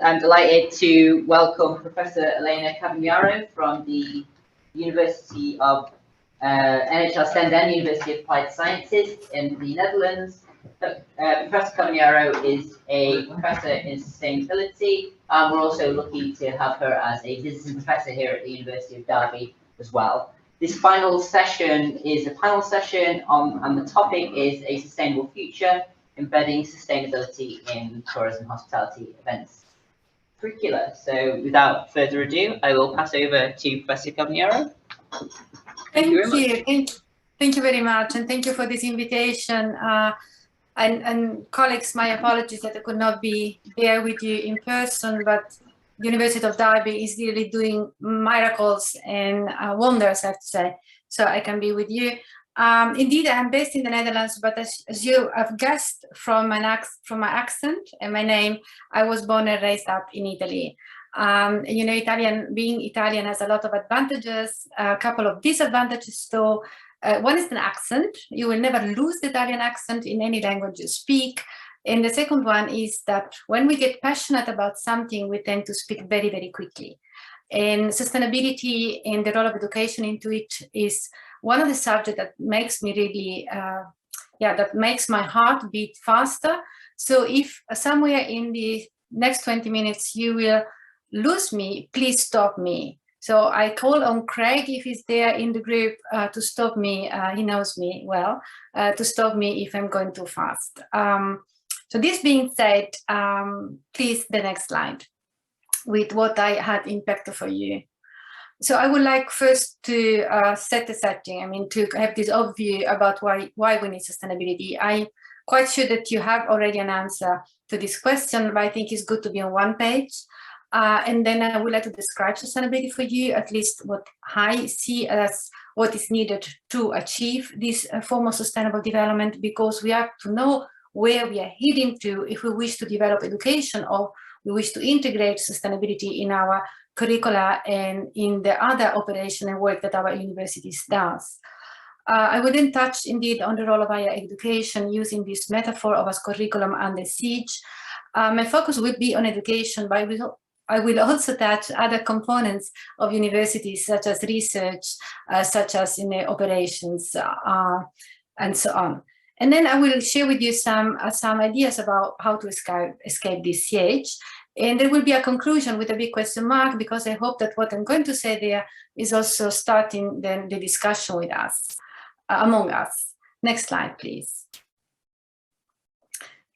I'm delighted to welcome Professor Elena Cavagnaro from the University of NHL Stenden, University of Applied Sciences in the Netherlands. Professor Cavagnaro is a professor in sustainability. We're also lucky to have her as a visiting professor here at the University of Derby as well. This final session is a panel session and the topic is a sustainable future, embedding sustainability in tourism hospitality events curricula. So without further ado, I will pass over to Professor Cavagnaro. Thank you very much. Thank you very much, and thank you for this invitation. And colleagues, my apologies that I could not be there with you in person, but the University of Derby is really doing miracles and wonders, I have to say, so I can be with you. Indeed, I'm based in the Netherlands, but as you have guessed from my accent and my name, I was born and raised up in Italy. You know, being Italian has a lot of advantages, a couple of disadvantages though. One is an accent. You will never lose the Italian accent in any language you speak. And the second one is that when we get passionate about something, we tend to speak very, very quickly. And sustainability and the role of education into it is one of the subjects that makes me really, that makes my heart beat faster. So if somewhere in the next 20 minutes you will lose me, please stop me. So I call on Craig, if he's there in the group, to stop me. He knows me well, to stop me if I'm going too fast. So this being said, please, the next slide with what I had in petto for you. So I would like first to set the setting, I mean, to have this overview about why we need sustainability. I'm quite sure that you have already an answer to this question, but I think it's good to be on one page. And then I would like to describe sustainability for you, at least what I see as what is needed to achieve this form of sustainable development, because we have to know where we are heading to if we wish to develop education or we wish to integrate sustainability in our curricula and in the other operation and work that our universities does. I will then touch indeed on the role of higher education using this metaphor of a curriculum under siege. My focus will be on education, but I will also touch other components of universities, such as research, such as in the operations, and so on. And then I will share with you some ideas about how to escape this siege. And there will be a conclusion with a big question mark, because I hope that what I'm going to say there is also starting then the discussion with us, among us. Next slide, please.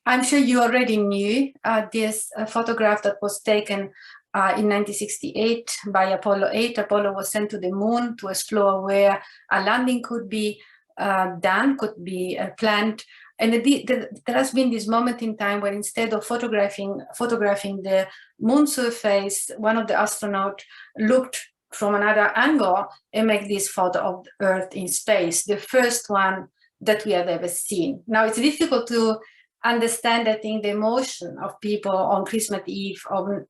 I'm sure you already knew this photograph that was taken in 1968 by Apollo 8. Apollo was sent to the moon to explore where a landing could be done, could be planned. And there has been this moment in time where instead of photographing the moon surface, one of the astronauts looked from another angle and made this photo of the Earth in space, the first one that we have ever seen. Now, it's difficult to understand, I think, the emotion of people on Christmas Eve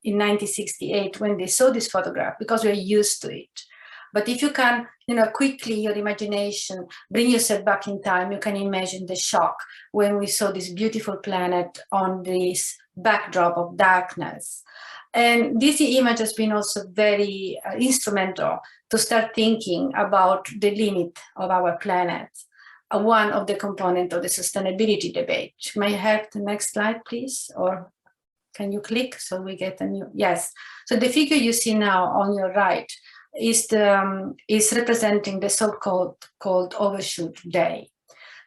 in 1968 when they saw this photograph, because we're used to it. But if you can, quickly, your imagination, bring yourself back in time, you can imagine the shock when we saw this beautiful planet on this backdrop of darkness. And this image has been also very instrumental to start thinking about the limit of our planet, one of the components of the sustainability debate. May I have the next slide, please? Or can you click so we get a new, yes. So the figure you see now on your right is representing the so-called overshoot day.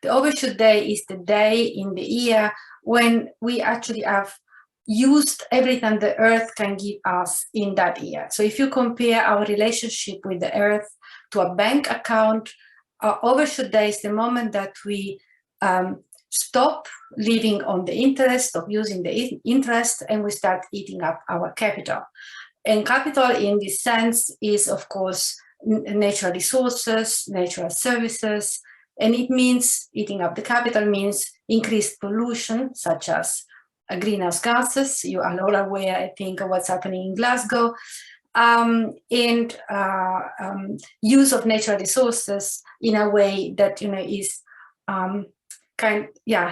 The overshoot day is the day in the year when we actually have used everything the Earth can give us in that year. So if you compare our relationship with the Earth to a bank account, our overshoot day is the moment that we stop living on the interest, of using the interest, and we start eating up our capital. And capital in this sense is, of course, natural resources, natural services, and it means eating up the capital means increased pollution, such as greenhouse gases. You are all aware, I think, of what's happening in Glasgow, and use of natural resources in a way that is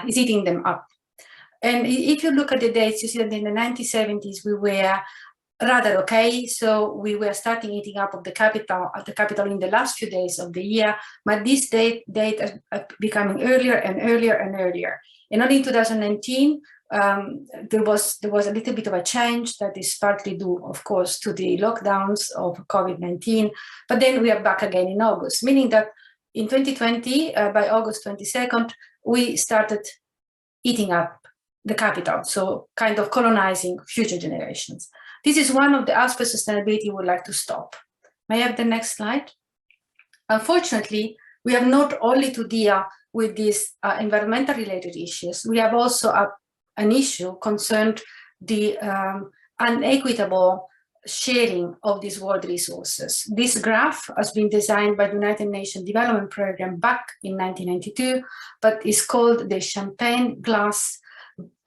eating them up. And if you look at the dates, you see that in the 1970s, we were rather okay. So we were starting eating up of the capital in the last few days of the year, but this date is becoming earlier and earlier and earlier. And only in 2019, there was a little bit of a change that is partly due, of course, to the lockdowns of COVID-19, but then we are back again in August, meaning that in 2020, by August 22nd, we started eating up the capital, so kind of colonizing future generations. This is one of the aspects of sustainability we would like to stop. May I have the next slide? Unfortunately, we have not only to deal with these environmental related issues, we have also an issue concerned the unequitable sharing of these world resources. This graph has been designed by the United Nations Development Programme back in 1992, but is called the champagne glass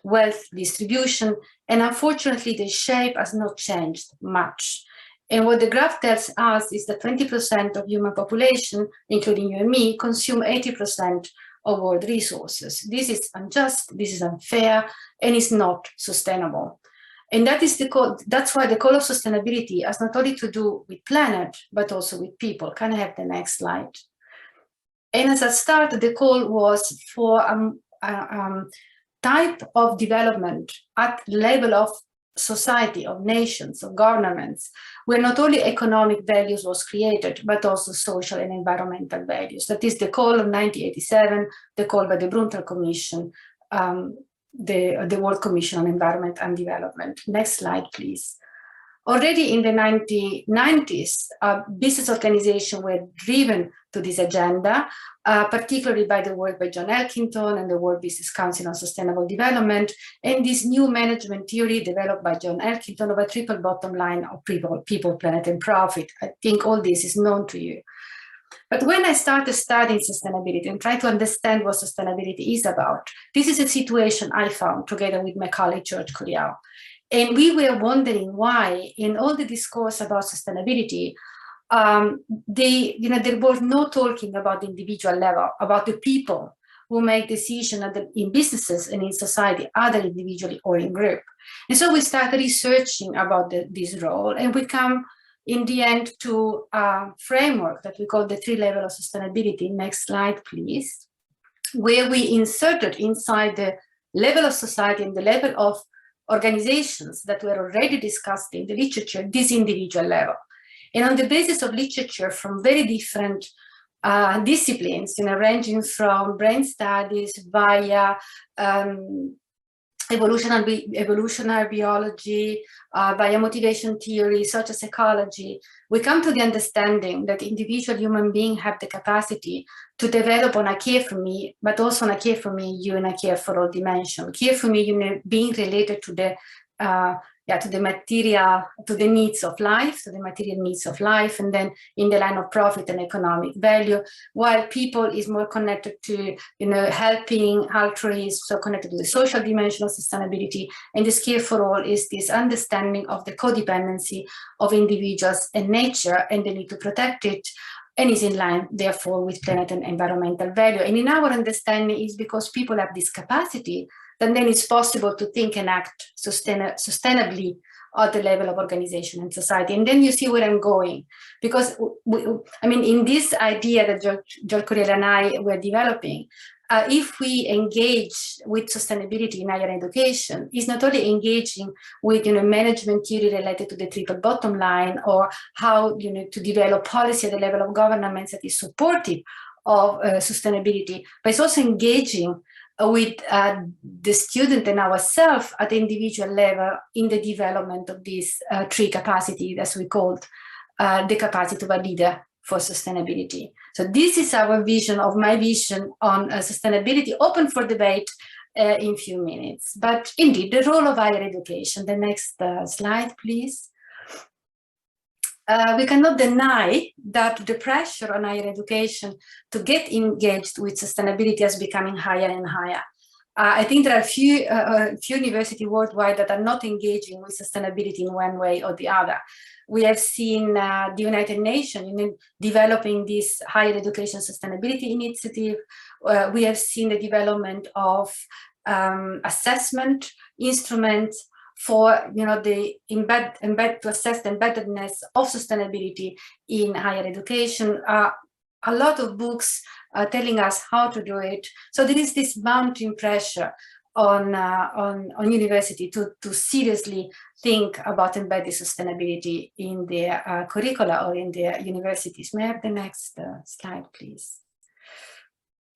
wealth distribution, and unfortunately the shape has not changed much. And what the graph tells us is that 20% of human population, including you and me, consume 80% of world resources. This is unjust, this is unfair, and it's not sustainable. And that's why the call of sustainability has not only to do with planet, but also with people. Can I have the next slide? And as a start, the call was for type of development at level of society, of nations, of governments, where not only economic values was created, but also social and environmental values. That is the call of 1987, the call by the Brundtland Commission, the World Commission on Environment and Development. Next slide, please. Already in the 1990s, business organizations were driven to this agenda, particularly by the work by John Elkington and the World Business Council on Sustainable Development, and this new management theory developed by John Elkington of a triple bottom line of people, planet, and profit. I think all this is known to you. But when I started studying sustainability and trying to understand what sustainability is about, this is a situation I found together with my colleague, George Curiel. And we were wondering why in all the discourse about sustainability, there was no talking about the individual level, about the people who make decisions in businesses and in society, either individually or in group. And so we started researching about this role, and we come in the end to a framework that we call the 3 levels of sustainability. Next slide, please, where we inserted inside the level of society and the level of organizations that were already discussed in the literature, this individual level. And on the basis of literature from very different disciplines, ranging from brain studies via evolutionary biology, biomotivation theory, social psychology, we come to the understanding that individual human beings have the capacity to develop on a care for me, but also on a care for me, you, and a care for all dimension. Care for me, being related to the material, to the needs of life, to the material needs of life, and then in the line of profit and economic value, while people is more connected to, helping, altruism, so connected to the social dimension of sustainability, and this care for all is this understanding of the codependency of individuals and nature, and the need to protect it, and is in line, therefore, with planet and environmental value. And in our understanding is because people have this capacity, then it's possible to think and act sustainably at the level of organization and society. And then you see where I'm going, because in this idea that George Curiel and I were developing, if we engage with sustainability in higher education, is not only engaging with management theory related to the triple bottom line, or how to develop policy at the level of governments that is supportive of sustainability, but it's also engaging with the student and ourselves at the individual level in the development of these 3 capacities, as we called the capacity of a leader for sustainability. So this is our vision, of my vision on sustainability, open for debate in a few minutes. But indeed, the role of higher education. The next slide, please. We cannot deny that the pressure on higher education to get engaged with sustainability is becoming higher and higher. I think there are few universities worldwide that are not engaging with sustainability in one way or the other. We have seen the United Nations developing this higher education sustainability initiative. We have seen the development of assessment instruments for the to assess the embeddedness of sustainability in higher education. A lot of books telling us how to do it. So there is this mounting pressure on university to seriously think about embedded sustainability in their curricula or in their universities. May I have the next slide, please?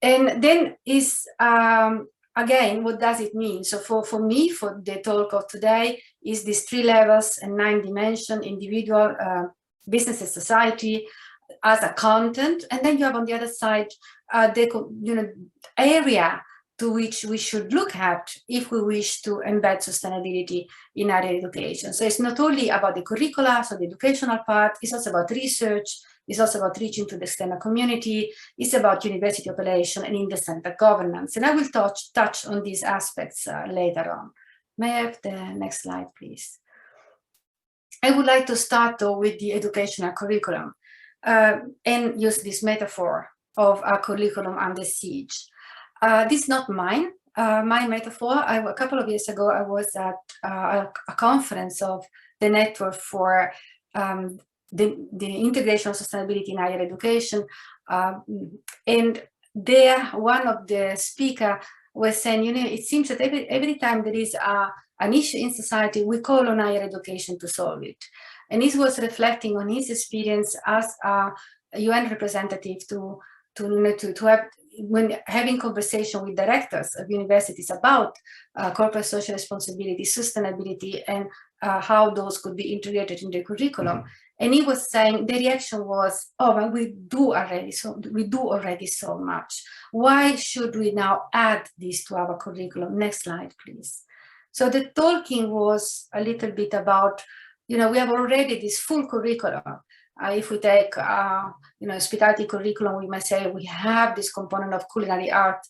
And then is again, what does it mean? So for me, for the talk of today, is these 3 levels and 9 dimensions: individual, business and society, as a content, and then you have on the other side the area to which we should look at if we wish to embed sustainability in higher education. So it's not only about the curricula, so the educational part, it's also about research, it's also about reaching to the external community, it's about university operation and in-the-center governance. And I will touch on these aspects later on. May I have the next slide, please? I would like to start though with the educational curriculum and use this metaphor of a curriculum under siege. This is not mine, my metaphor. A couple of years ago, I was at a conference of the Network for the Integration of Sustainability in Higher Education. And there, one of the speakers was saying, it seems that every time there is an issue in society, we call on higher education to solve it. And he was reflecting on his experience as a UN representative to have, when having conversation with directors of universities about corporate social responsibility, sustainability, and how those could be integrated in the curriculum. And he was saying the reaction was, "Oh, but we do already so much. Why should we now add this to our curriculum?" Next slide, please. So the talking was a little bit about, we have already this full curriculum. If we take, hospitality curriculum, we might say we have this component of culinary art,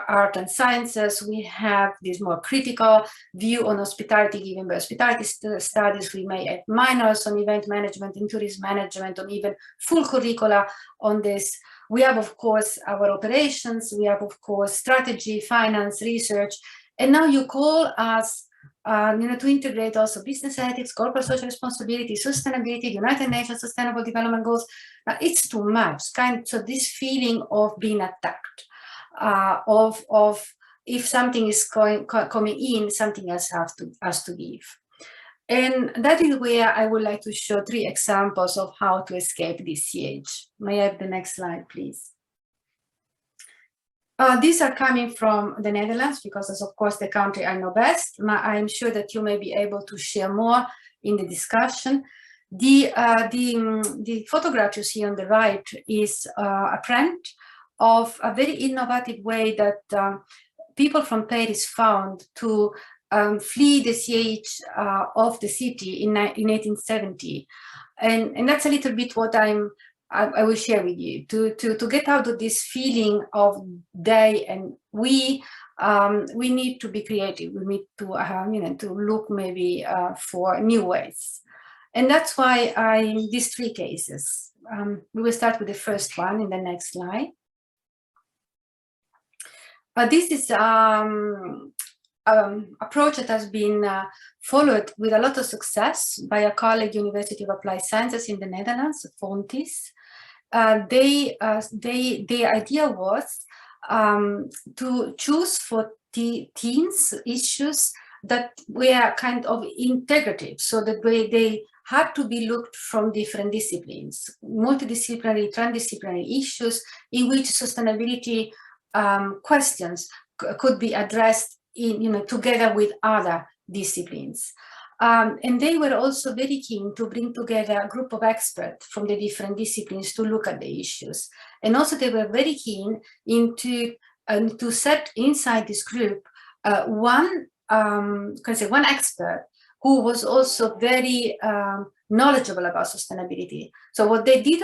art and sciences. We have this more critical view on hospitality given by hospitality studies. We may add minors on event management and tourism management, on even full curricula on this. We have, of course, our operations. We have, of course, strategy, finance, research. And now you call us to integrate also business ethics, corporate social responsibility, sustainability, United Nations Sustainable Development Goals. It's too much. So this feeling of being attacked, of if something is coming in, something else has to give. And that is where I would like to show 3 examples of how to escape this siege. May I have the next slide, please? These are coming from the Netherlands, because it's, of course, the country I know best. I'm sure that you may be able to share more in the discussion. The photograph you see on the right is a print of a very innovative way that people from Paris found to flee the siege of the city in 1870. And that's a little bit what I will share with you to get out of this feeling of they and we need to be creative. We need to to look maybe for new ways, and that's why these 3 cases. We will start with the first one in the next slide. This is approach that has been followed with a lot of success by a colleague, University of Applied Sciences in the Netherlands, Fontis. The idea was to choose for teens issues that were kind of integrative, so that they had to be looked from different disciplines, multidisciplinary, transdisciplinary issues in which sustainability questions could be addressed together with other disciplines. And they were also very keen to bring together a group of experts from the different disciplines to look at the issues. And also they were very keen to set inside this group one expert who was also very knowledgeable about sustainability. So what they did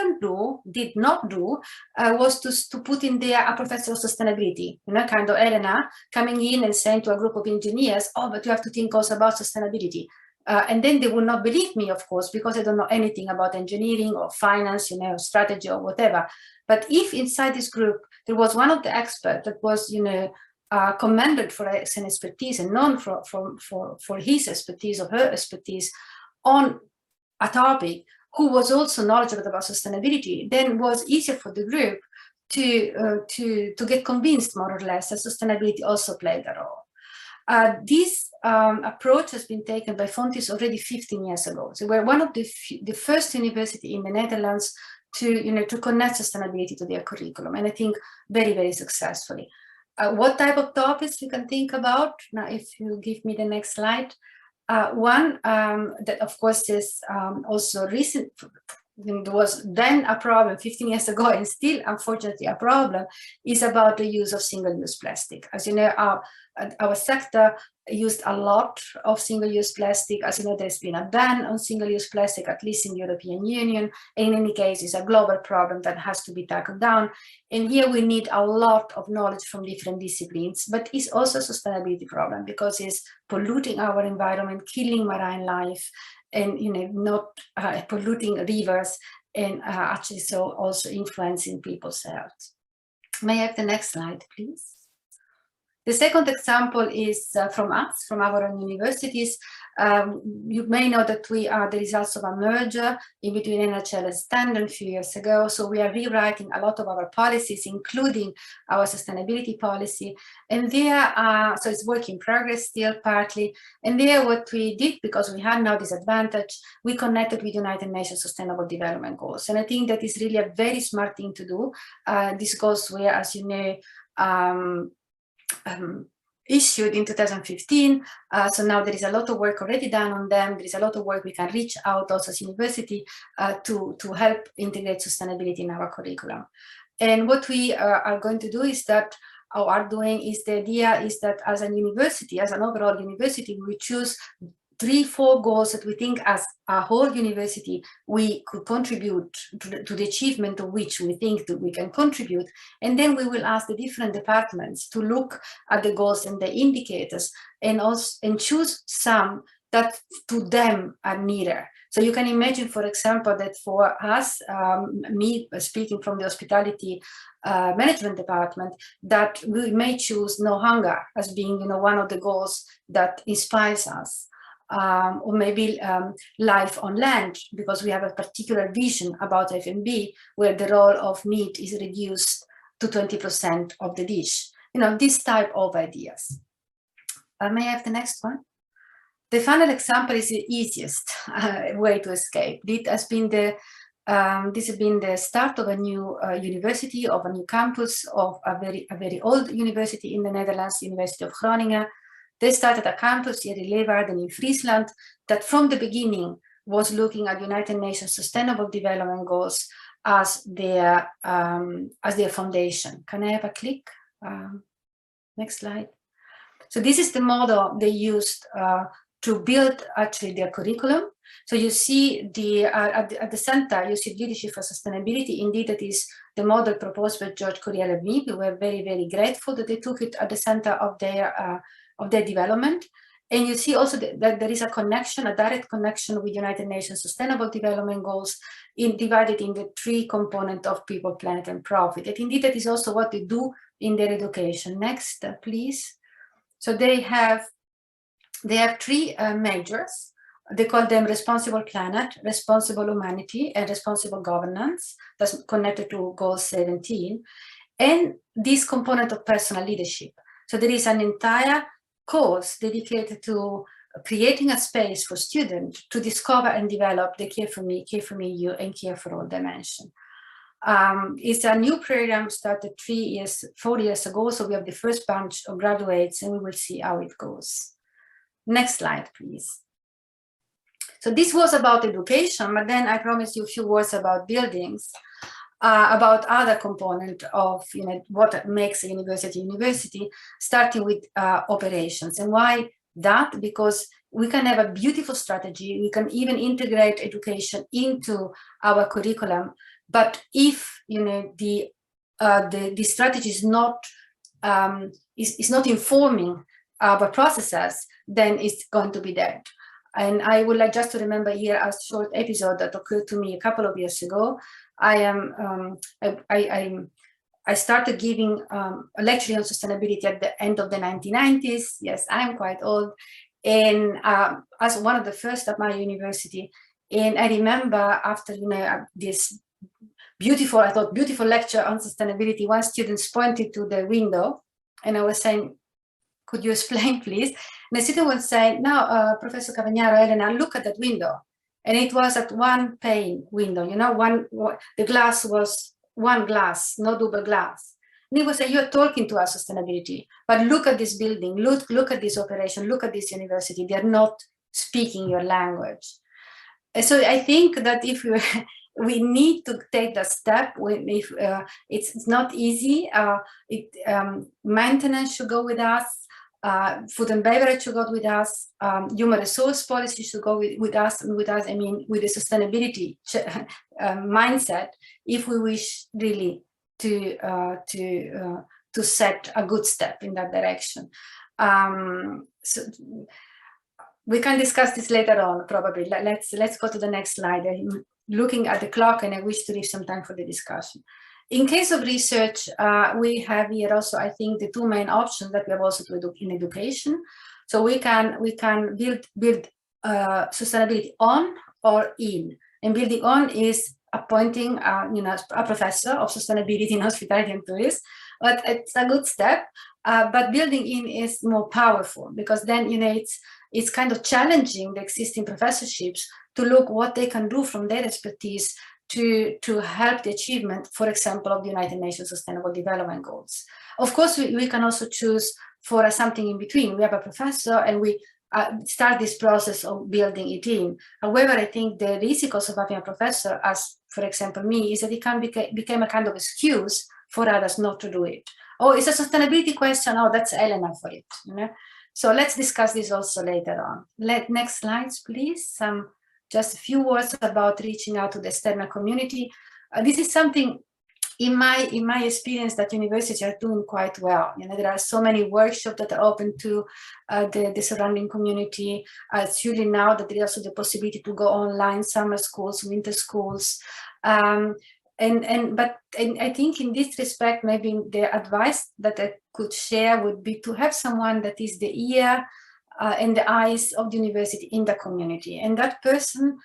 not do, was to put in there a professor of sustainability, kind of Elena coming in and saying to a group of engineers, "Oh, but you have to think also about sustainability." And then they would not believe me, of course, because I don't know anything about engineering or finance, or strategy or whatever. But if inside this group there was one of the experts that was, commended for his expertise and known for his expertise or her expertise on a topic, who was also knowledgeable about sustainability. Then was easier for the group to get convinced, more or less, that sustainability also played a role. This approach has been taken by Fontys already 15 years ago. So we're one of the first university in the Netherlands to connect sustainability to their curriculum, and I think very, very successfully. What type of topics you can think about? Now, if you give me the next slide. One that, of course, is also recent, was then a problem 15 years ago and still, unfortunately, a problem, is about the use of single-use plastic. As you know, our sector used a lot of single-use plastic. As you know, there's been a ban on single-use plastic, at least in the European Union. In any case, it's a global problem that has to be tackled down. And here we need a lot of knowledge from different disciplines, but it's also a sustainability problem because it's polluting our environment, killing marine life, and not polluting rivers, and actually so also influencing people's health. May I have the next slide, please? The second example is from us, from our own universities. You may know that we are the results of a merger in between NHL and Stenden a few years ago. So we are rewriting a lot of our policies, including our sustainability policy. And there, so it's work in progress still partly. And there what we did, because we had now this advantage, we connected with United Nations Sustainable Development Goals. And I think that is really a very smart thing to do. These goals were, as you know, issued in 2015. So now there is a lot of work already done on them. There is a lot of work we can reach out also as university to help integrate sustainability in our curriculum. And what we are going to do is that, or are doing, is the idea is that as a university, as an overall university, we choose 3-4 goals that we think as a whole university we could contribute to the achievement of which we think that we can contribute. And then we will ask the different departments to look at the goals and the indicators and choose some that to them are nearer. So you can imagine, for example, that for us, me speaking from the hospitality management department, that we may choose no hunger as being one of the goals that inspires us. Or maybe life on land, because we have a particular vision about F&B where the role of meat is reduced to 20% of the dish. This type of ideas. May I have the next one? The final example is the easiest way to escape. This has been the start of a new university, of a new campus, of a very old university in the Netherlands, University of Groningen. They started a campus here in Leeuwarden in Friesland that from the beginning was looking at United Nations Sustainable Development Goals as their foundation. Can I have a click? Next slide. So this is the model they used to build actually their curriculum. So you see at the center, you see leadership for sustainability. Indeed, that is the model proposed by George Curiel and me. We were very, very grateful that they took it at the center of their development. And you see also that there is a connection, a direct connection with United Nations Sustainable Development Goals divided in the 3 components of people, planet, and profit. And indeed, that is also what they do in their education. Next, please. So they have 3 majors. They call them responsible planet, responsible humanity, and responsible governance. That's connected to goal 17. And this component of personal leadership. So there is an entire course dedicated to creating a space for students to discover and develop the Care for Me, You, and Care for All dimension. It's a new program started 4 years ago. So we have the first bunch of graduates and we will see how it goes. Next slide, please. So this was about education, but then I promised you a few words about buildings, about other component of what makes a university, starting with operations. And why that? Because we can have a beautiful strategy. We can even integrate education into our curriculum. But if the strategy is not informing our processes, then it's going to be dead. And I would like just to remember here a short episode that occurred to me a couple of years ago. I I started giving a lecture on sustainability at the end of the 1990s. Yes, I'm quite old. And as one of the first at my university. And I remember after, this beautiful lecture on sustainability, one student pointed to the window and I was saying, could you explain, please? And the student was saying, now, Professor Cavagnaro, Elena, look at that window. And it was at one pane window, the glass was one glass, no double glass. And he was saying, you're talking to us sustainability, but look at this building, look at this operation, look at this university, they're not speaking your language. So I think that if we need to take that step, if it's not easy, maintenance should go with us, food and beverage should go with us, human resource policy should go with us, and with us, I mean, with the sustainability mindset, if we wish really to set a good step in that direction. So we can discuss this later on, probably. Let's go to the next slide. I'm looking at the clock, and I wish to leave some time for the discussion. In case of research, we have here also, I think, the two main options that we have also to do in education. So we can build sustainability on or in. And building on is appointing, a professor of sustainability in hospitality and tourism. But it's a good step. But building in is more powerful because then, it's kind of challenging the existing professorships to look what they can do from their expertise to help the achievement, for example, of the United Nations Sustainable Development Goals. Of course, we can also choose for something in between. We have a professor and we start this process of building it in. However, I think the risk of having a professor, as for example me, is that it can become a kind of excuse for others not to do it. Oh, it's a sustainability question. Oh, that's Elena for it. So let's discuss this also later on. Next slides, please. Just a few words about reaching out to the external community. This is something, in my experience, that universities are doing quite well. There are so many workshops that are open to the surrounding community. It's really now that there is also the possibility to go online, summer schools, winter schools. But I think in this respect, maybe the advice that I could share would be to have someone that is the ear and the eyes of the university in the community. And that person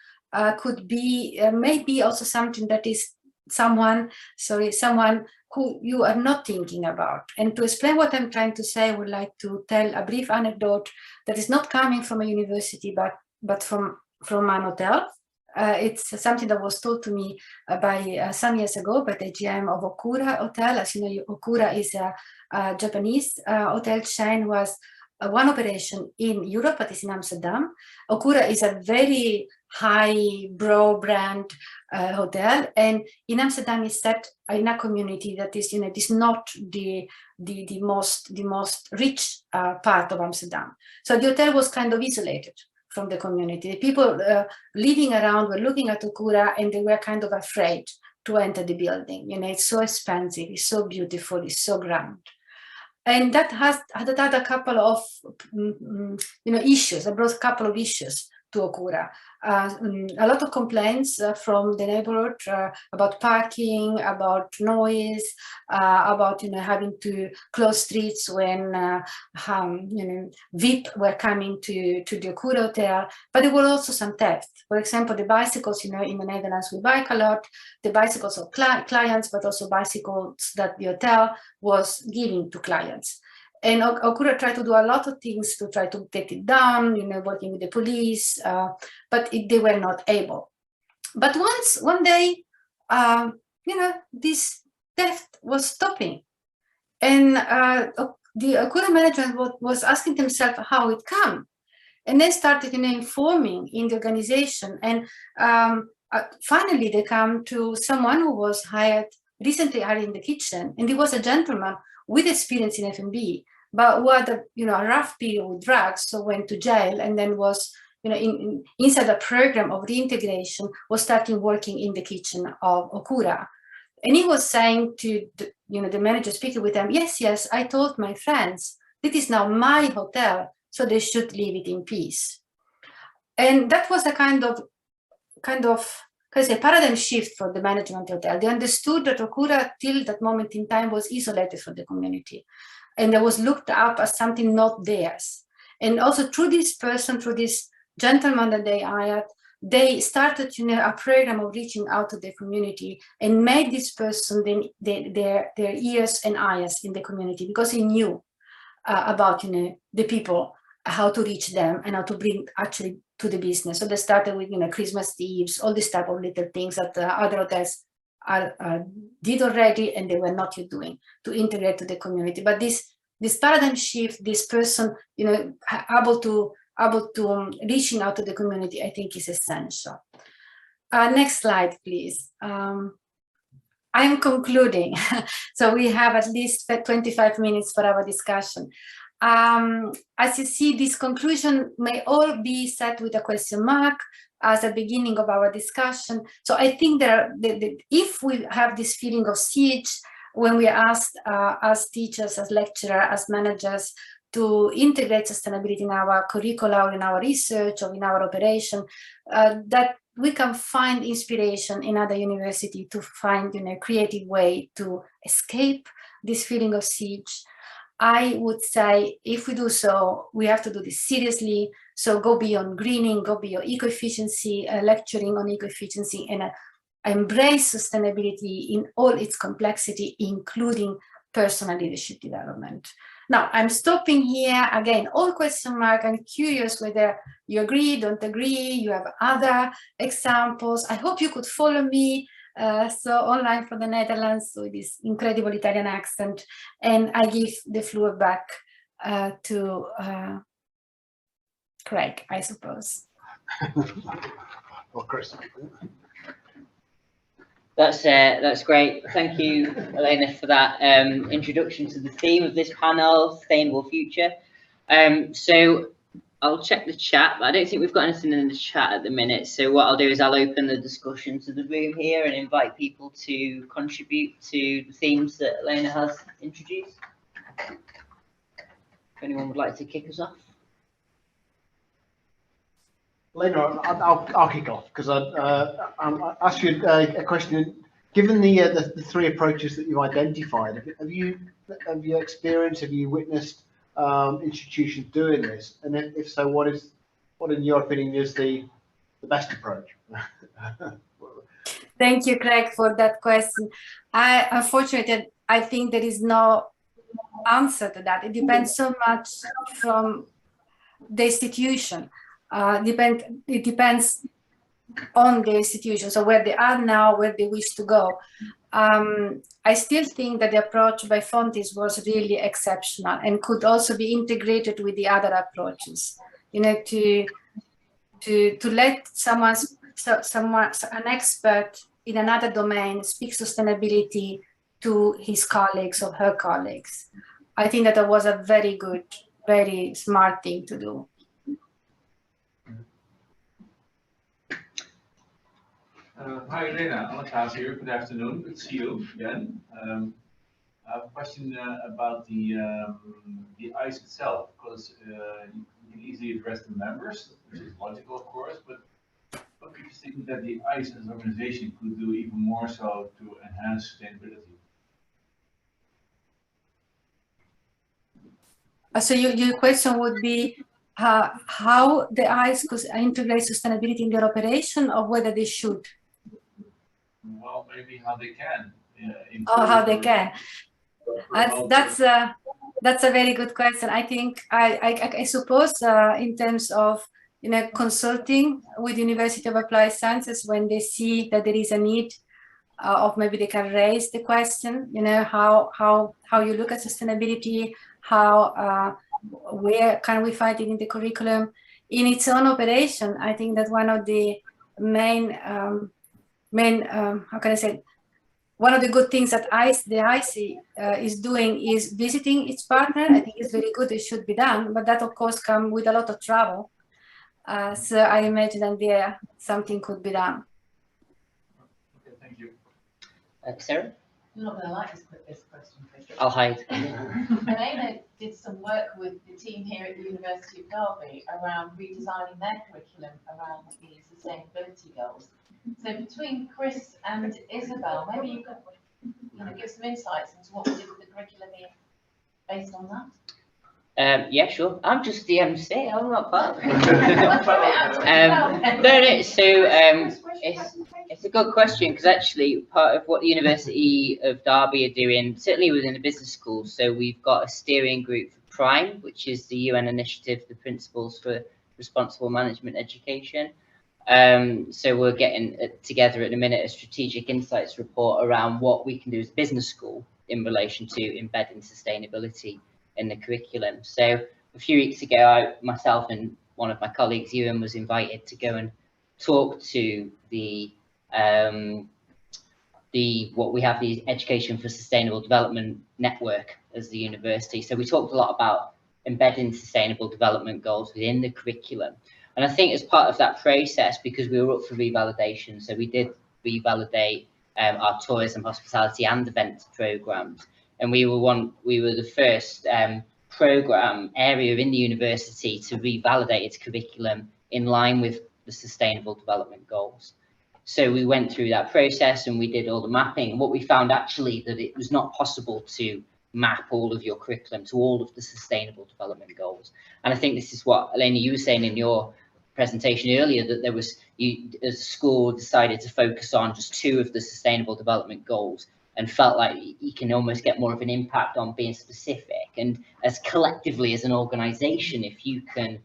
could be maybe also something that is someone who you are not thinking about. And to explain what I'm trying to say, I would like to tell a brief anecdote that is not coming from a university, but from an hotel. It's something that was told to me by some years ago by the GM of Okura Hotel. As you know, Okura is a Japanese hotel chain, was one operation in Europe, but it's in Amsterdam. Okura is a very high brow brand hotel, and in Amsterdam is set in a community that is, it is not the most rich part of Amsterdam. So the hotel was kind of isolated from the community. The people living around were looking at Okura and they were kind of afraid to enter the building. It's so expensive, it's so beautiful, it's so grand. And that had a couple of issues. I brought a couple of issues to Okura. A lot of complaints from the neighborhood about parking, about noise, about having to close streets when VIP were coming to the Okura hotel. But there were also some theft. For example, the bicycles, in the Netherlands we bike a lot. The bicycles of clients, but also bicycles that the hotel was giving to clients. And Okura tried to do a lot of things to try to take it down, working with the police, but they were not able. But one day, this theft was stopping. And the Okura management was asking themselves how it came. And they started informing in the organization. And finally, they come to someone who was recently hired in the kitchen. And he was a gentleman with experience in F&B, but who had a rough period with drugs, so went to jail, and then was inside a program of reintegration, was starting working in the kitchen of Okura. And he was saying to the manager speaking with them, yes, I told my friends, this is now my hotel, so they should leave it in peace. And that was a kind of a paradigm shift for the management hotel. They understood that Okura till that moment in time was isolated from the community, and it was looked up as something not theirs. And also through this person, through this gentleman that they hired, they started, a program of reaching out to the community and made this person their ears and eyes in the community, because he knew about, the people, how to reach them and how to bring actually to the business. So they started with, Christmas Eves, all this type of little things that other hotels did already and they were not yet doing to integrate to the community. But this paradigm shift, this person, able to reaching out to the community, I think is essential. Next slide, please. I'm concluding. So we have at least 25 minutes for our discussion. As you see, this conclusion may all be set with a question mark as a beginning of our discussion. So I think if we have this feeling of siege, when we are asked as teachers, as lecturers, as managers, to integrate sustainability in our curricula or in our research or in our operation, that we can find inspiration in other universities to find a creative way to escape this feeling of siege. I would say if we do so, we have to do this seriously. So go beyond greening, go beyond eco-efficiency, lecturing on eco-efficiency, and embrace sustainability in all its complexity, including personal leadership development. Now, I'm stopping here. Again, all question mark. I'm curious whether you agree, don't agree, you have other examples. I hope you could follow me so online from the Netherlands with this incredible Italian accent. And I give the floor back to Craig, I suppose. Or Chris. That's great. Thank you, Elena, for that introduction to the theme of this panel, Sustainable Future. So I'll check the chat, but I don't think we've got anything in the chat at the minute. So what I'll do is I'll open the discussion to the room here and invite people to contribute to the themes that Elena has introduced. If anyone would like to kick us off. Elena, I'll kick off because I'll ask you a question. Given the three approaches that you've identified, have you experienced, have you witnessed institutions doing this? And if so, what in your opinion is the best approach? Thank you, Craig, for that question. Unfortunately, I think there is no answer to that. It depends so much from the institution. It depends on the institution, so where they are now, where they wish to go. I still think that the approach by Fontis was really exceptional and could also be integrated with the other approaches. To let an expert in another domain speak sustainability to his colleagues or her colleagues. I think that was a very good, very smart thing to do. Hi, Elena. Alex here. Good afternoon. Good to see you again. I have a question about the ICE itself, because you can easily address the members, which is logical, of course, but what do you think that the ICE as an organization could do even more so to enhance sustainability? So your question would be how the ICE could integrate sustainability in their operation, or whether they should? Well, maybe how they can. How they can. That's a very good question. I think I suppose in terms of consulting with University of Applied Sciences, when they see that there is a need of, maybe they can raise the question, how you look at sustainability, where can we find it in the curriculum in its own operation. I think that one of the main how can I say, one of the good things that the IC is doing is visiting its partner. I think it's very good. It should be done, but that of course comes with a lot of travel. So I imagine that there something could be done. Okay, thank you. Sarah? You're not going to like this question, Chris. I'll hide. Elena did some work with the team here at the University of Derby around redesigning their curriculum around the sustainability goals. So between Chris and Isabel, maybe you could give some insights into what we did with the curriculum here based on that. Yeah, sure. I'm just the MC. I'm not part. It's a good question, because actually part of what the University of Derby are doing, certainly within the business school, so we've got a steering group for PRIME, which is the UN initiative, the Principles for Responsible Management Education. So we're getting together at the minute a strategic insights report around what we can do as a business school in relation to embedding sustainability in the curriculum. So a few weeks ago, myself and one of my colleagues, Ewan, was invited to go and talk to the what we have, the Education for Sustainable Development Network as the university. So we talked a lot about embedding sustainable development goals within the curriculum. And I think as part of that process, because we were up for revalidation, so we did revalidate our tourism, hospitality and events programs. And we were the first program area in the university to revalidate its curriculum in line with the sustainable development goals. So we went through that process and we did all the mapping. And what we found actually that it was not possible to map all of your curriculum to all of the sustainable development goals. And I think this is what, Elena, you were saying in your presentation earlier, that there was, you as a school decided to focus on just 2 of the sustainable development goals and felt like you can almost get more of an impact on being specific. And as collectively as an organization, if you can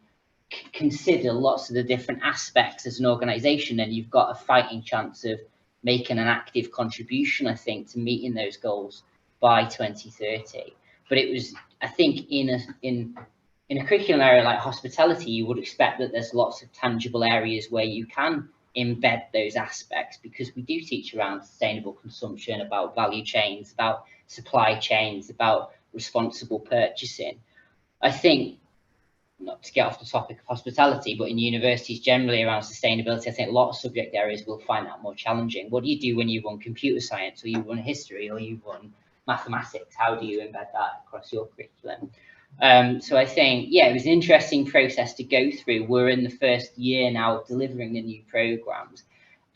consider lots of the different aspects as an organization, then you've got a fighting chance of making an active contribution, I think, to meeting those goals by 2030. But it was, I think, in a curriculum area like hospitality, you would expect that there's lots of tangible areas where you can embed those aspects, because we do teach around sustainable consumption, about value chains, about supply chains, about responsible purchasing. I think, not to get off the topic of hospitality, but in universities generally around sustainability, I think a lot of subject areas will find that more challenging. What do you do when you run computer science, or you run history, or you run mathematics? How do you embed that across your curriculum? So I think, yeah, it was an interesting process to go through. We're in the first year now of delivering the new programs,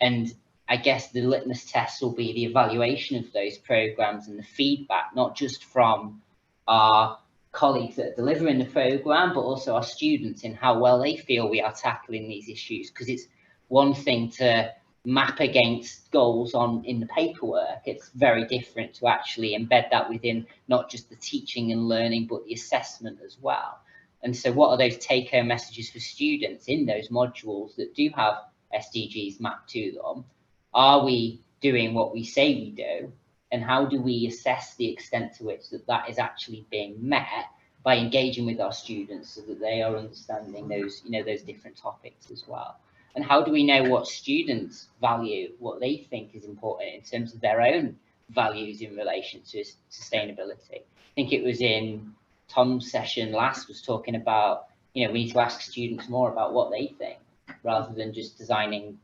and I guess the litmus test will be the evaluation of those programs and the feedback, not just from our colleagues that are delivering the program, but also our students in how well they feel we are tackling these issues. Because it's one thing to map against goals in the paperwork, it's very different to actually embed that within not just the teaching and learning, but the assessment as well. And so what are those take-home messages for students in those modules that do have SDGs mapped to them? Are we doing what we say we do? And how do we assess the extent to which that is actually being met by engaging with our students, so that they are understanding those, those different topics as well? And how do we know what students value, what they think is important in terms of their own values in relation to sustainability? I think it was in Tom's session last, was talking about, we need to ask students more about what they think, rather than just designing,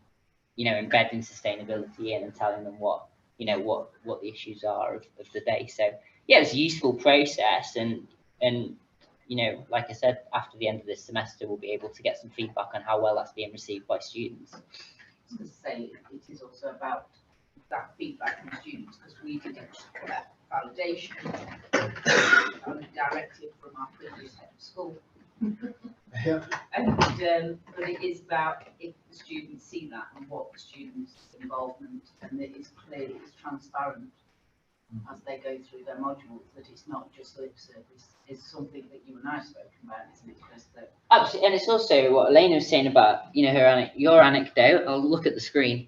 embedding sustainability in and telling them what the issues are of the day. So yeah, it's a useful process, and like I said, after the end of this semester, we'll be able to get some feedback on how well that's being received by students. To say it is also about that feedback from students, because we didn't get validation on a directive from our previous head of school. Yeah. And but it is about if the students see that and what the students' involvement, and it is clear, it is transparent as they go through their modules, that it's not just lip service. It's something that you and I have spoken about, isn't it, Chris? Absolutely, and it's also what Elena was saying about, your anecdote. I'll look at the screen.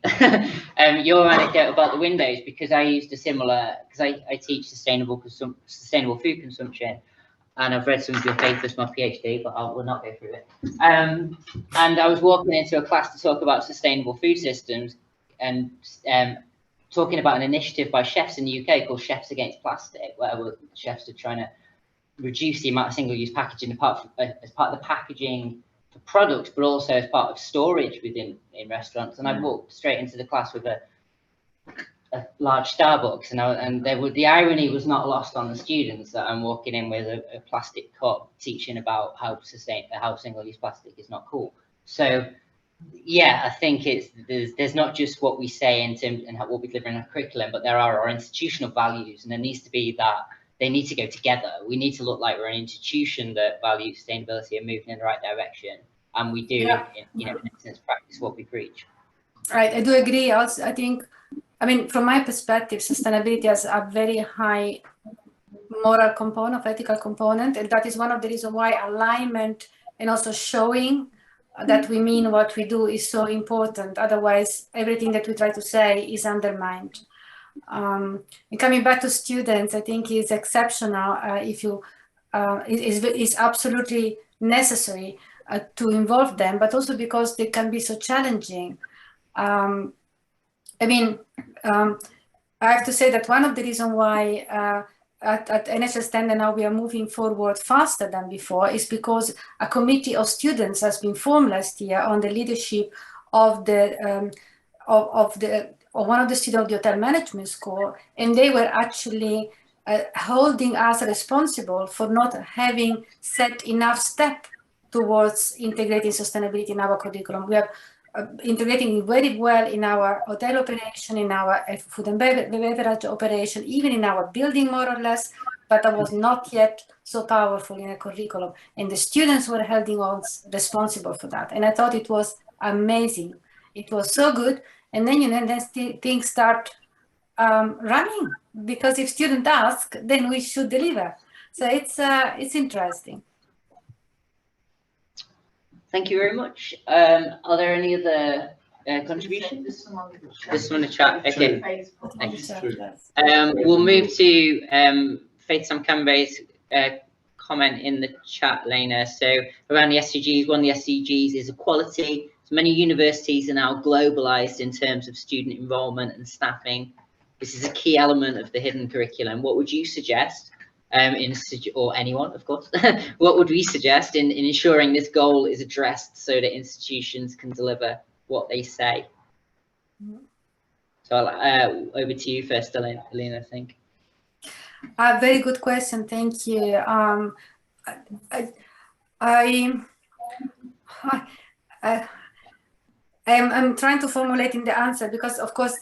Your anecdote about the windows, because I used a similar, because I teach sustainable food consumption, and I've read some of your papers for my PhD, but I will not go through it. And I was walking into a class to talk about sustainable food systems, and talking about an initiative by chefs in the UK called Chefs Against Plastic, where chefs are trying to reduce the amount of single-use packaging as part of the packaging for products, but also as part of storage in restaurants. And I walked straight into the class with a large Starbucks, and the irony was not lost on the students that I'm walking in with a plastic cup teaching about how single-use plastic is not cool. So yeah, I think there's not just what we say in terms and what we deliver in our curriculum, but there are our institutional values, and there needs to be that they need to go together. We need to look like we're an institution that values sustainability and moving in the right direction, and we do, in essence, practice what we preach. Right, I do agree. Also, I mean, from my perspective, sustainability has a very high moral component, ethical component, and that is one of the reasons why alignment and also showing that we mean what we do is so important. Otherwise, everything that we try to say is undermined. And coming back to students, I think is exceptional. If you, is absolutely necessary to involve them, but also because they can be so challenging. I mean, I have to say that one of the reasons why at NHS Stenden now we are moving forward faster than before is because a committee of students has been formed last year on the leadership of the one of the students of the hotel management school, and they were actually holding us responsible for not having set enough step towards integrating sustainability in our curriculum. We are integrating it very well in our hotel operation, in our food and beverage operation, even in our building more or less, but that was not yet so powerful in a curriculum. And the students were holding us responsible for that. And I thought it was amazing. It was so good. And then, then things start running, because if students ask, then we should deliver. So it's interesting. Thank you very much. Are there any other contributions? This one in the chat. Okay. We'll move to Faith Samkambe's comment in the chat, Lena. So around the SDGs, one of the SDGs is equality. So many universities are now globalized in terms of student involvement and staffing. This is a key element of the hidden curriculum. What would you suggest, or anyone, of course, what would we suggest in ensuring this goal is addressed so that institutions can deliver what they say? So over to you first, Elena, I think. Very good question, thank you. I'm trying to formulate in the answer, because of course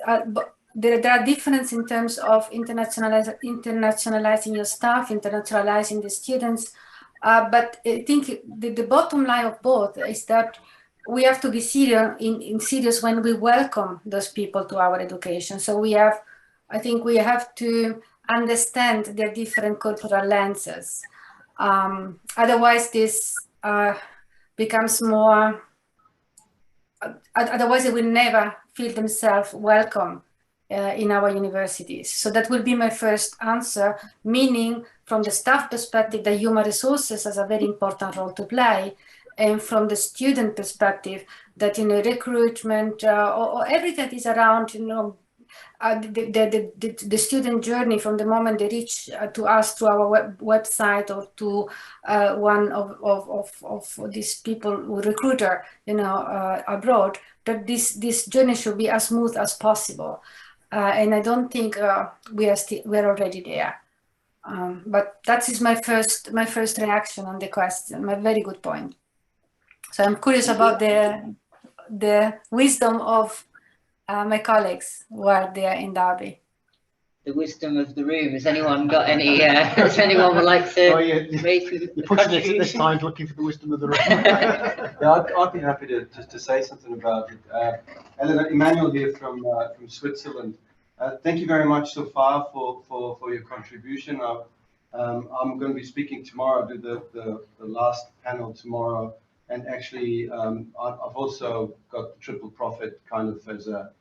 there are differences in terms of internationalizing your staff, internationalizing the students, but I think the bottom line of both is that we have to be serious when we welcome those people to our education. So I think we have to understand their different cultural lenses. Otherwise this becomes more, otherwise they will never feel themselves welcome in our universities. So that will be my first answer, meaning from the staff perspective, the human resources has a very important role to play. And from the student perspective, that, recruitment or everything that is around, the student journey from the moment they reach to us through our website or to one of these people who recruiter, abroad, that this journey should be as smooth as possible. And I don't think we're already there. But that is my first reaction on the question. My very good point. So I'm curious about the wisdom of my colleagues who are there in Derby. The wisdom of the room. Has anyone got any? Does anyone would like to? You're pushing it this time, looking for the wisdom of the room. Yeah, I'd be happy to say something about it. Elena, Emmanuel here from Switzerland. Thank you very much so far for your contribution. I'm going to be speaking tomorrow. I'll do the last panel tomorrow. And actually, I've also got the triple profit kind of as a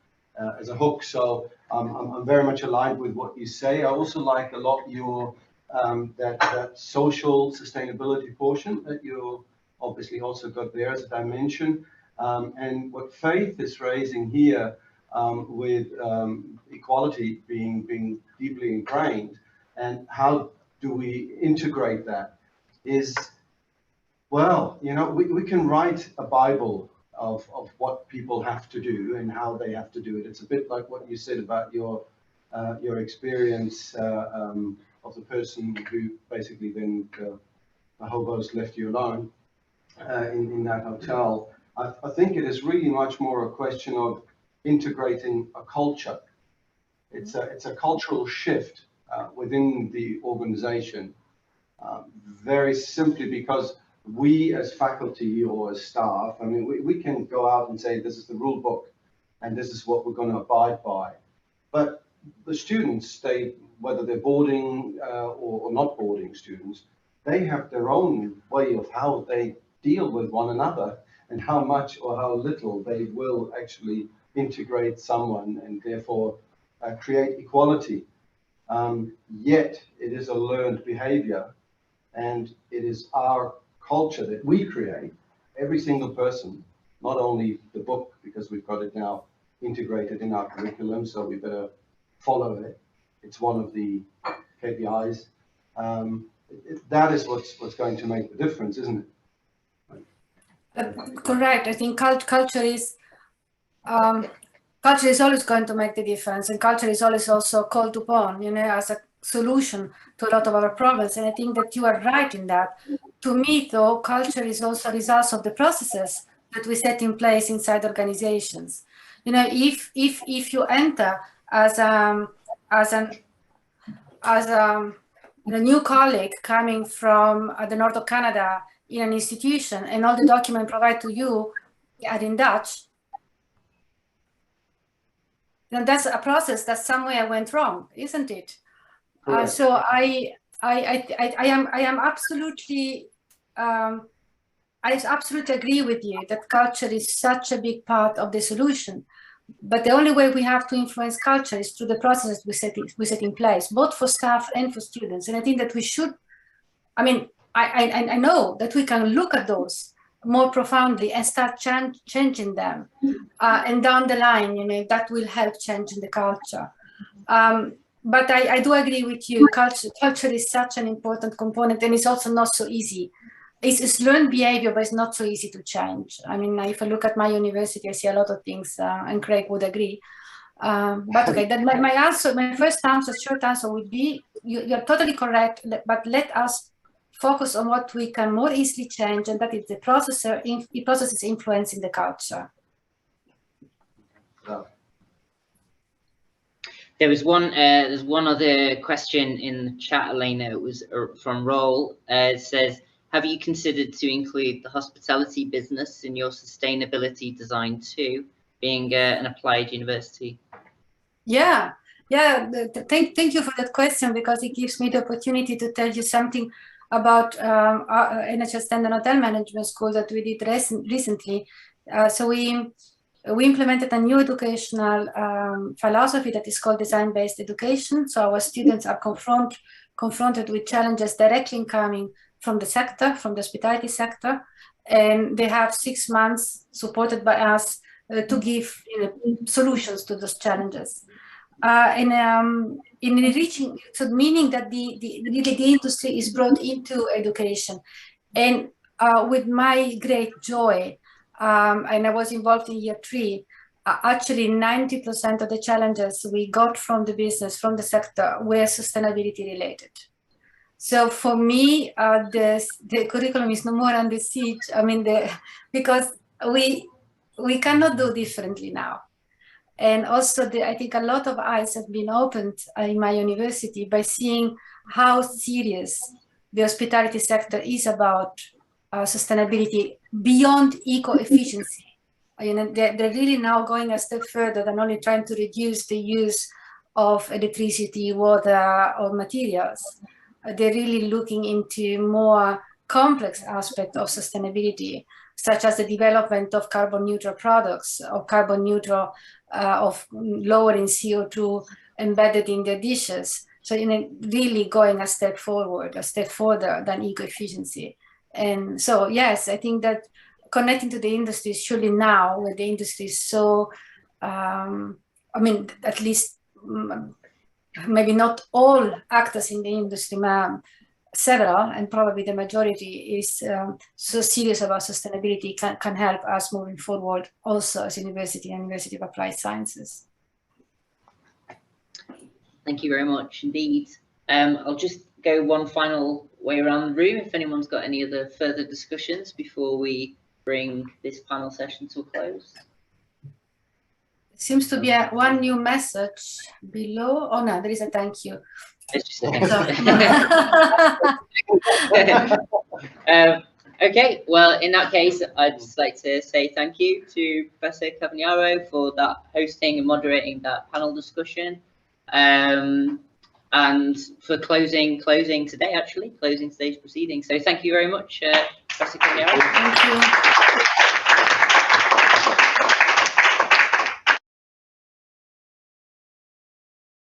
hook. So I'm very much aligned with what you say. I also like a lot your that social sustainability portion that you obviously also got there as a dimension. And what Faith is raising here with equality being deeply ingrained, and how do we integrate that is, well, we can write a Bible of what people have to do and how they have to do it. It's a bit like what you said about your your experience of the person who basically then the hobo's left you alone in that hotel. I think it is really much more a question of integrating a culture. It's a cultural shift within the organization, very simply because we as faculty or as staff, I mean, we can go out and say, this is the rule book and this is what we're going to abide by. But the students, whether they're boarding or not boarding students, they have their own way of how they deal with one another and how much or how little they will actually integrate someone and therefore create equality. Yet it is a learned behavior, and it is our culture that we create, every single person, not only the book, because we've got it now integrated in our curriculum, so we better follow it. It's one of the KPIs. That is what's going to make the difference, isn't it? Correct. I think culture is always going to make the difference, and culture is always also called upon, as a solution to a lot of our problems. And I think that you are right in that. To me, though, culture is also a result of the processes that we set in place inside organizations. If you enter as a new colleague coming from the north of Canada in an institution, and all the documents provided to you are in Dutch, then that's a process that somewhere went wrong, isn't it? So I absolutely agree with you that culture is such a big part of the solution. But the only way we have to influence culture is through the processes we set in place, both for staff and for students. And I think that we should, I mean, I know that we can look at those more profoundly and start changing them. And down the line, that will help changing the culture. But I do agree with you. Culture is such an important component, and it's also not so easy. It's learned behavior, but it's not so easy to change. I mean, if I look at my university, I see a lot of things, and Craig would agree. But okay, that my first answer, short answer would be, you're totally correct, but let us focus on what we can more easily change, and that is the processes influencing the culture. There's one other question in the chat, Elena. It was from Roll. It says, have you considered to include the hospitality business in your sustainability design too, being an applied university? Yeah. Thank you for that question, because it gives me the opportunity to tell you something about our NHS Stenden Hotel Management School that we did recently. So we implemented a new educational philosophy that is called design-based education. So our students are confronted with challenges directly coming from the sector, from the hospitality sector, and they have 6 months supported by us to give solutions to those challenges. In reaching, so meaning that the industry is brought into education, and with my great joy, and I was involved in year 3. Actually, 90% of the challenges we got from the business, from the sector, were sustainability related. So for me, the curriculum is no more under siege. I mean, because we cannot do differently now. And also, I think a lot of eyes have been opened in my university by seeing how serious the hospitality sector is about sustainability beyond eco-efficiency. They're really now going a step further than only trying to reduce the use of electricity, water, or materials. They're really looking into more complex aspects of sustainability, such as the development of carbon neutral products, or carbon neutral of lowering CO2 embedded in the dishes. So really going a step forward, a step further than eco-efficiency. And so, yes, I think that connecting to the industry, surely now, where the industry is so, I mean, at least maybe not all actors in the industry, several, and probably the majority is so serious about sustainability, can help us moving forward also as University and University of Applied Sciences. Thank you very much indeed. I'll just go one final way around the room if anyone's got any other further discussions before we bring this panel session to a close. Seems to be one new message below. Oh no, there is a thank you. It's just a thank you. Okay, well, in that case, I'd just like to say thank you to Professor Cavagnaro for that hosting and moderating that panel discussion, and for closing today, actually, closing today's proceedings. So thank you very much, Professor Cavagnaro. Thank you.